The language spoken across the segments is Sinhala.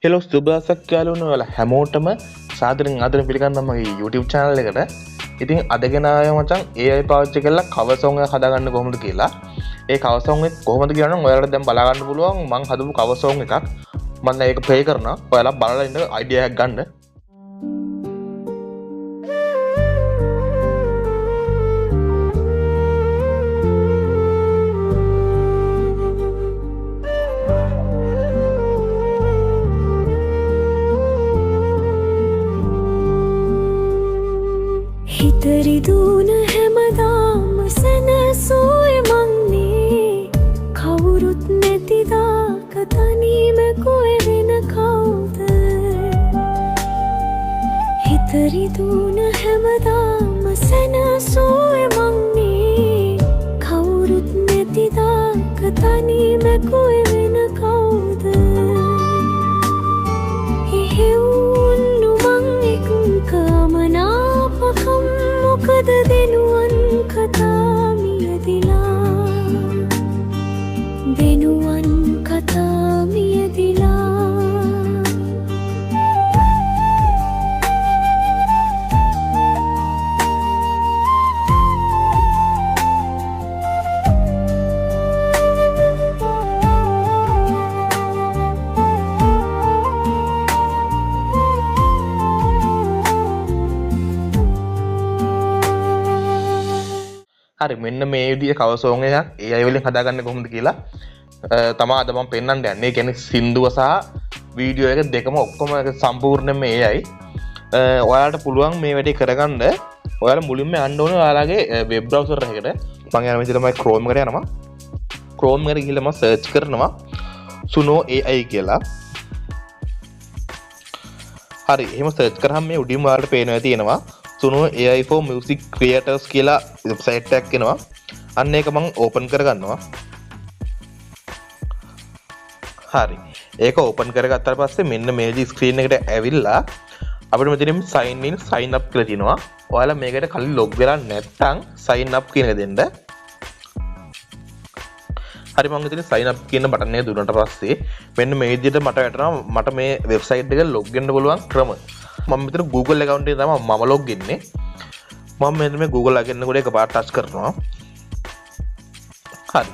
හෙලෝ සුබදසක් යාළුවනේ ඔයාලා හැමෝටම සාදරයෙන් ආදරයෙන් පිළිගන්නවා මගේ YouTube channel එකට. ඉතින් අද ගෙන ආවේ මචං AI පාවිච්චි කරලා cover song එක හදාගන්න කොහොමද කියලා. ඒ cover song එක කොහොමද කියලා නම් ඔයාලට දැන් බලා ගන්න පුළුවන්. මම හදපු cover song එකක්. මම දැන් ඒක play කරනවා. ඔයාලා බලලා ඉන්න idea එකක් ගන්න. හිතරි දුන හැමදාම සැනසුවේ මන්නේ කවුරුත් නැතිදාක තනියම කොහෙ වෙන කවුද හිතරි දුන හැමදාම සැනසුවේ මන්නේ කවුරුත් නැතිදාක තනියම කොහෙ වෙන කවුද එහෙවුන්නු මං එක්කමනා මොකද දෙනුවන් කතා මියදිලා දෙනුවන් කතා මියදිලා හරි මෙන්න මේ විදිහේ cover song එකක් AI වලින් හදාගන්නේ කොහොමද කියලා තමයි අද මම පෙන්නන්න යන්නේ. ඒ කියන්නේ සින්දුව සහ වීඩියෝ එක දෙකම ඔක්කොම සම්පූර්ණයෙන්ම AI. ඔයාලට පුළුවන් මේ වැඩේ කරගන්න. ඔයාලා මුලින්ම යන්න ඕනේ ඔයාලගේ වෙබ් බ්‍රවුසර් එකකට. මම යන විදිහට තමයි Chrome එකට යනවා. Chrome එකට ගිහලා මම search කරනවා Suno AI කියලා. හරි එහෙම search කරාම මේ උඩින්ම ඔයාලට පේනවා තියෙනවා Suno AI for music creators කියලා වෙබ්සයිට් එකක් එනවා. අන්න ඒක මම ඕපන් කරගන්නවා. හරි. ඒක ඕපන් කරගත්තාට පස්සේ මෙන්න මේ ස්ක්‍රීන් එකට ඇවිල්ලා අපිට මෙතනින් sign in sign up කියලා තියෙනවා. ඔයාලා මේකට කලින් log වෙලා නැත්නම් sign up කියන එක දෙන්න. හරි මම මෙතන sign up කියන බටන් එක දුන්නාට පස්සේ මෙන්න මේ විදිහට මට වැටෙනවා මට මේ වෙබ්සයිට් එකට log වෙන්න පුළුවන් ක්‍රම. මම මෙතන Google account එකේ තමයි මම log වෙන්නේ. මම මෙතන මේ Google account එකට එකපාරට touch කරනවා. හරි.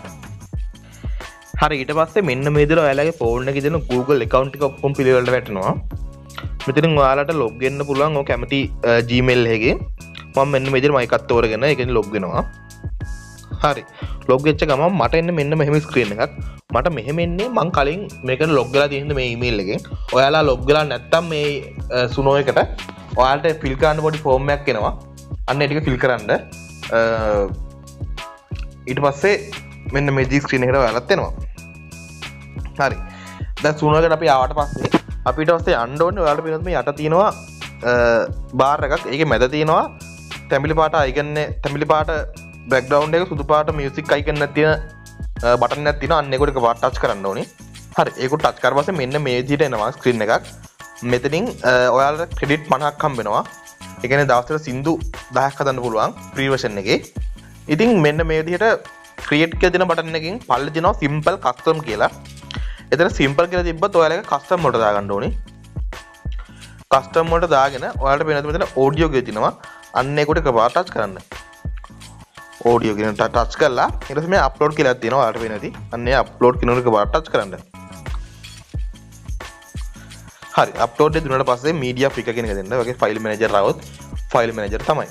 හරි ඊට පස්සේ මෙන්න මේ විදිහට ඔයාලගේ phone එකේ දෙන Google account එක ඔක්කොම පිළිවෙලට වැටෙනවා. මෙතනින් ඔයාලට log වෙන්න පුළුවන් ඔය කැමති Gmail එකකින්. මම මෙන්න මේ විදිහට මයිකත් තෝරගෙන ඒකෙන් log වෙනවා. හරි. log වෙච්ච ගමන් මට එන්නේ මෙන්න මෙහෙම ස්ක්‍රීන් එකක්. මට මෙහෙම එන්නේ මං කලින් මේකට log වෙලා තියෙන මේ ඊමේල් එකෙන්. ඔයාලා log වෙලා නැත්තම් මේ Suno එකට ඔයාලට fill කරන්න පොඩි form එකක් එනවා. අන්න ඒ ටික fill කරන්න. ඊට පස්සේ මෙන්න මේ ස්ක්‍රීන් එකට ඔයාලත් එනවා. හරි. දැන් Suno එකට අපි ආවට පස්සේ අපිට පස්සේ යන්න ඕනේ ඔයාලට පිළිබඳව මේ යට තියෙනවා බාර් එකක්. ඒකේ මැද තියෙනවා තැඹිලි පාට icon තැඹිලි පාට background එක සුදු පාට music icon එකක් තියෙන බටන් එකක් තියෙනවා. අන්න ඒකට එකපාරට touch කරන්න ඕනේ. හරි. ඒක touch කරලා පස්සේ මෙන්න මේ විදිහට එනවා screen එකක්. මෙතනින් ඔයාලට credit 50ක් හම්බ වෙනවා. ඒ කියන්නේ දවසට සින්දු 10ක් හදන්න පුළුවන් free version එකේ. ඉතින් මෙන්න මේ විදිහට create කියලා දෙන බටන් එකකින් පල්ලේ දෙනවා simple custom කියලා. එතන simple කියලා තිබ්බත් ඔයාලා ඒක custom වලට දාගන්න ඕනේ. custom වලට දාගෙන ඔයාලට වෙනද මෙතන audio කියලා තියෙනවා. අන්න ඒකට එකපාරට touch කරන්න. audio කියන touch කරලා ඊට පස්සේ මේ upload කියලා තියෙනවා ඔයාලට වෙනදී. අන්න ඒ upload කියන එක එකපාරට touch කරන්න. හරි අප්ලෝඩ් එක දුන්නාට පස්සේ media picker කියන එක දෙන්න. ඔයගේ file manager આવොත් file manager තමයි.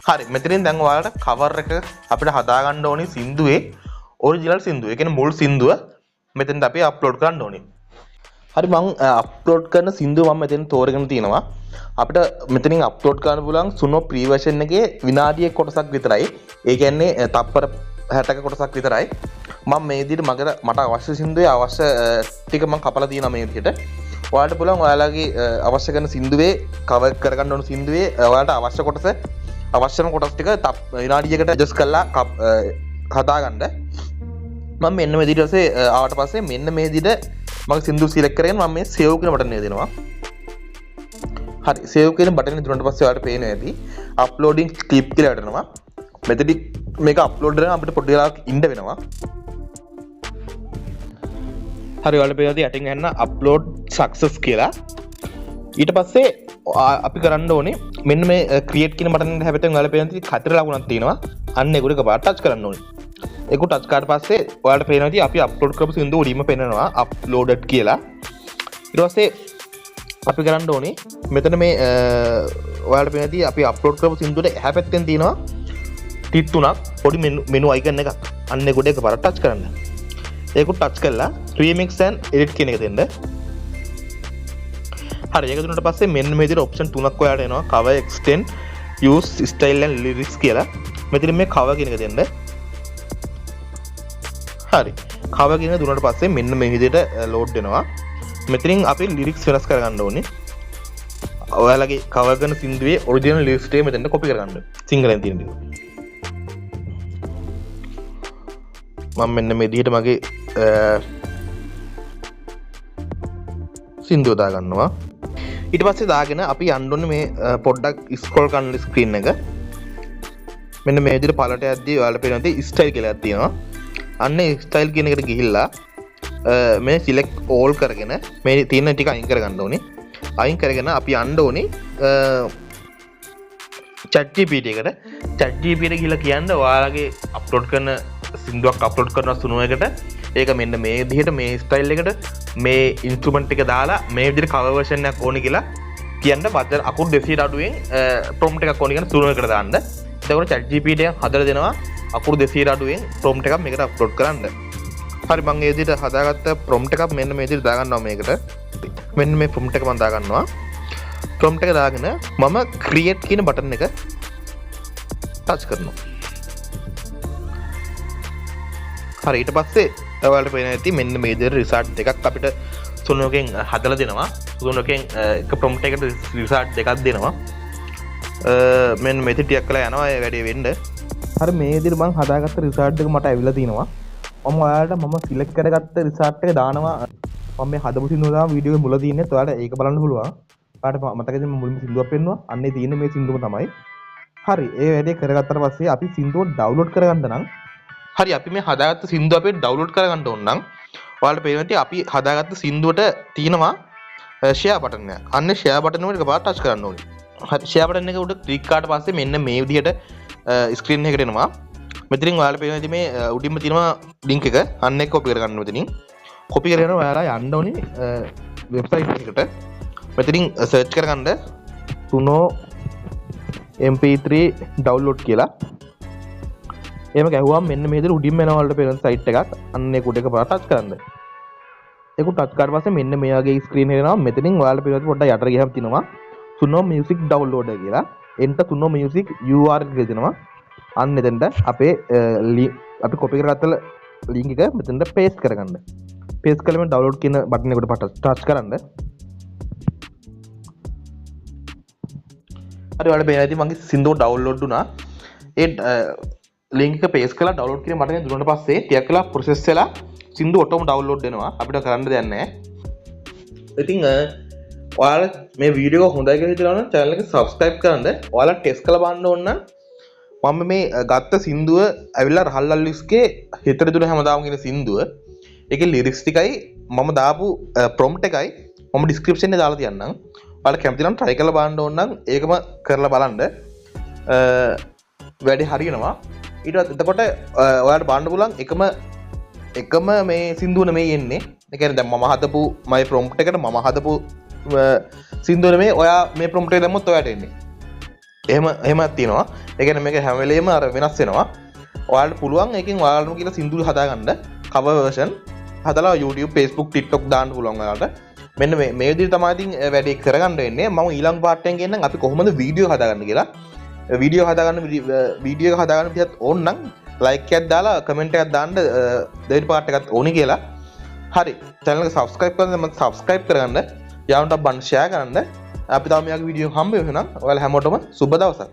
හරි මෙතනින් දැන් ඔයාලට cover එක අපිට හදා ගන්න ඕනේ සින්දුවේ original සින්දුව. ඒ කියන්නේ මුල් සින්දුව මෙතෙන්ට අපි අප්ලෝඩ් කරන්න ඕනේ. හරි මම අප්ලෝඩ් කරන සින්දුව මම මෙතෙන් තෝරගෙන තිනවා. අපිට මෙතනින් අප්ලෝඩ් කරන්න පුළුවන් Suno pre version එකේ විනාඩියේ කොටසක් විතරයි. ඒ කියන්නේ තප්පර 60ක කොටසක් විතරයි. මම මේ විදිහට මට අවශ්‍ය සින්දුවේ අවශ්‍ය ටික මම කපලා තියෙනවා මේ විදිහට. ඔයාලට පුළුවන් ඔයාලගේ අවශ්‍ය කරන සින්දුවේ කවර් කරගන්න ඕන සින්දුවේ ඔයාලට අවශ්‍ය කොටස අවශ්‍යම කොටස් ටික විනාඩියකට ඇඩ්ජස්ට් කරලා හදාගන්න. මම මෙන්න මේ විදිහට ආවට පස්සේ මෙන්න මේ විදිහට මම සින්දුව සිලෙක්ට් කරගෙන මම මේ සේව් කියන බටන් එක දෙනවා. හරි සේව් කියන බටන් එක දුන්නාට පස්සේ ඔයාලට පේනවා ඇති අප්ලෝඩින් ක්ලිප් කියලා වැටෙනවා. මෙතනදි මේක අප්ලෝඩ් කරන අපිට පොඩි වෙලාවක් ඉන්න වෙනවා. හරි ඔයාලට පේනවා යටින් යන්න අප්ලෝඩ් සක්සස් කියලා. ඊට පස්සේ අපි කරන්න ඕනේ මෙන්න මේ ක්‍රියේට් කියන බටන් එක හැබැයි ඔයාලට පේනවා හතර ලකුණක් තියෙනවා. අන්න ඒක උඩ පාට ටච් කරන්න ඕනේ. ඒක ටච් කරාට පස්සේ ඔයාලට පේනවා අපි අප්ලෝඩ් කරපු සින්දුව උඩින්ම පෙන්නනවා අප්ලෝඩඩ් කියලා. ඊට පස්සේ අපි කරන්න ඕනේ මෙතන මේ ඔයාලට පේනවා අපි අප්ලෝඩ් කරපු සින්දුවට එහා පැත්තෙන් තියෙනවා ටික් තුනක් පොඩි මෙනු අයිකන් එකක්. අන්න ඒක උඩ එක පාට ටච් කරන්න. ඒක ටච් කරලා remix and edit කියන එක දෙන්න. හරි ඒක දුන්නාට පස්සේ මෙන්න මේ විදිහට ඔප්ෂන් තුනක් ඔයාලට එනවා cover extend use style and lyrics කියලා. මෙතන මේ cover කියන එක දෙන්න. හරි cover කියන එක දුන්නාට පස්සේ මෙන්න මේ විදිහට load වෙනවා. මෙතනින් අපි lyrics වෙනස් කරගන්න ඕනේ. ඔයාලගේ cover කරන සින්දුවේ original lyrics ටික මෙතෙන්ට copy කරගන්න. සිංහලෙන් තියෙන ටික. මම මෙන්න මේ විදිහට මගේ සින්දුව දාගන්නවා. ඊට පස්සේ දාගෙන අපි යන්න ඕනේ මේ පොඩ්ඩක් ස්ක්‍රෝල් කරන ස්ක්‍රීන් එක. මෙන්න මේ විදිහට පළට යද්දී ඔයාලට පේනවා ස්ටයිල් කියලා එකක් තියෙනවා. අන්න ඒ ස්ටයිල් කියන එකට ගිහිල්ලා මේ සිලෙක්ට් ඕල් කරගෙන මේ තියෙන ටික අයින් කරගන්න ඕනේ. අයින් කරගෙන අපි යන්න ඕනේ chat GPT එකට. chat GPT එකට ගිහිල්ලා කියන්න ඔයාලගේ අප්ලෝඩ් කරන සින්දුවක් අප්ලෝඩ් කරන සුණුවකට ඒක මෙන්න මේ විදිහට මේ ස්ටයිල් එකට මේ ඉන්ස්ට්‍රුමන්ට් එක දාලා මේ විදිහට කවර් වර්ෂන් එකක් ඕනි කියලා කියන්න බද්දර අකුරු 200 අඩුවෙන් ප්‍රොම්ප්ට් එකක් ඕනි කියන සුණුවකට දාන්න. එතකොට chat GPT එක හදලා දෙනවා අකුරු 200 අඩුවෙන් ප්‍රොම්ප්ට් එකක් මේකට අප්ලෝඩ් කරන්න. හරි මම මේ විදිහට හදාගත්ත ප්‍රොම්ප්ට් එකක් මෙන්න මේ විදිහට දාගන්නවා මේකට. මෙන්න මේ ප්‍රොම්ප්ට් එක මම දාගන්නවා. ප්‍රොම්ප්ට් එක දාගෙන මම ක්‍රියේට් කියන බටන් එක ටච් කරනවා. හරි ඊට පස්සේ ඔයාලට පේන ඇති මෙන්න මේ විදිහට රිසල්ට් දෙකක් අපිට සුණුවකින් හදලා දෙනවා. සුණුවකින් එක ප්‍රොම්ප්ට් එකට රිසල්ට් දෙකක් දෙනවා. මෙන්න මෙතන ටිකක් කළා යනවා ඒ වැඩේ වෙන්න. හරි මේ විදිහට මම හදාගත්ත රිසල්ට් එක මට ඇවිල්ලා තිනවා. මම ඔයාලට මම සිලෙක්ට් කරගත්ත රිසල්ට් එක දානවා. මම මේ හදපු සින්දුව දාන වීඩියෝ එකේ මුල තියෙන්නේ. ඔයාලට ඒක බලන්න පුළුවන්. ඔයාලට මතකද මම මුලින්ම සින්දුවක් පෙන්නුවා. අන්නේ තියෙන්නේ මේ සින්දුව තමයි. හරි ඒ වැඩේ කරගත්තට පස්සේ අපි සින්දුව ඩවුන්ලෝඩ් කරගන්න නම් හරි අපි මේ හදාගත්ත සින්දුව අපේ ඩවුන්ලෝඩ් කරගන්න ඕන නම් ඔයාලට පේනවා අපි හදාගත්ත සින්දුවට තියෙනවා ෂෙයා බටන් එක. අන්න ෂෙයා බටන් එකට එකපාරට ටච් කරන්න ඕනේ. හරි ෂෙයා බටන් එක උඩ ක්ලික් කරාට පස්සේ මෙන්න මේ විදිහට ස්ක්‍රීන් එකකට එනවා. මෙතනින් ඔයාලට පේනවා ඉතින් මේ උඩින්ම තියෙනවා ලින්ක් එක. අන්න ඒක කොපි කරගන්න මෙතනින්. කොපි කරගෙන ඔයාලා යන්න ඕනේ වෙබ්සයිට් එකට. මෙතනින් සර්ච් කරගන්න suno mp3 download කියලා. එහෙම ගැහුවම මෙන්න මේ විදිහට උඩින්ම එනවා වලට පේන සයිට් එකක්. අන්න ඒක උඩ එකපාරට ටච් කරන්න. ඒක ටච් කරාට පස්සේ මෙන්න මේ වගේ ස්ක්‍රීන් එක එනවා. මෙතනින් ඔයාලට පේනවා පොඩ්ඩක් යටට ගියහම තියෙනවා suno music downloader කියලා. enter suno music URL කියලා දෙනවා. අන්න එතෙන්ට අපේ අපි කොපි කරගත්ත ලින්ක් එක මෙතෙන්ට පේස්ට් කරගන්න. පේස්ට් කළම ඩවුන්ලෝඩ් කියන බටන් එකට ටච් කරන්න. හරි ඔයාලට පේනවා ඉතින් මගේ සින්දුව ඩවුන්ලෝඩ් වුණා. ඒ ලින්ක් එක පේස්ට් කරලා ඩවුන්ලෝඩ් කියන බටන් එක දුන්නාට පස්සේ ටිකක් වෙලා ප්‍රොසෙස් වෙලා සින්දුව ඔටෝම ඩවුන්ලෝඩ් වෙනවා. අපිට කරන්න දෙයක් නැහැ. ඉතින් ඔයාලා මේ වීඩියෝ එක හොඳයි කියලා හිතනවා නම් channel එක subscribe කරන්න. ඔයාලා ටෙස්ට් කරලා බලන්න ඕන නම් මම මේ ගත්ත සින්දුව ඇවිල්ලා රහල් අල්විස්ගේ හිතට දුන හැමදාම කියන සින්දුව. ඒකේ ලිරික්ස් ටිකයි මම දාපු ප්‍රොම්ප්ට් එකයි මම ඩිස්ක්‍රිප්ෂන් එකේ දාලා තියන්නම්. ඔයාලා කැමති නම් try කරලා බලන්න ඕන නම් ඒකම කරලා බලන්න. වැඩි හරියනවා. ඊට එතකොට ඔයාලට බලන්න පුළුවන් එකම මේ සින්දුව නෙමෙයි එන්නේ. ඒ කියන්නේ දැන් මම හදපු my prompt එකට මම හදපු සින්දුව නෙමෙයි ඔයා මේ prompt එක දැම්මොත් ඔයාට එන්නේ. එහෙමත් තියෙනවා. ඒ කියන්නේ මේක හැම වෙලෙම අර වෙනස් වෙනවා. ඔයාලට පුළුවන් ඒකෙන් ඔයාලටම කියලා සින්දුව හදාගන්න cover version හදලා YouTube, Facebook, TikTok දාන්න පුළුවන් ඔයාලට. මෙන්න මේ විදිහට තමයි ඉතින් වැඩේ කරගන්න වෙන්නේ. මම ඊළඟ පාර්ට් එකෙන් කියන්නම් අපි කොහොමද වීඩියෝ හදාගන්න කියලා. වීඩියෝ එක හදාගන්න විදිහත් ඕන නම් ලයික් එකක් දාලා කමෙන්ට් එකක් දාන්න දෙවෙනි පාර්ට් එකත් ඕනි කියලා. හරි channel එක subscribe කරන්න මම subscribe කරගන්න. යාළුවන්ට බන් share කරන්න. අපි තව මෙයාගේ වීඩියෝ හම්බ වෙනවා. ඔයාලා හැමෝටම සුබ දවසක්.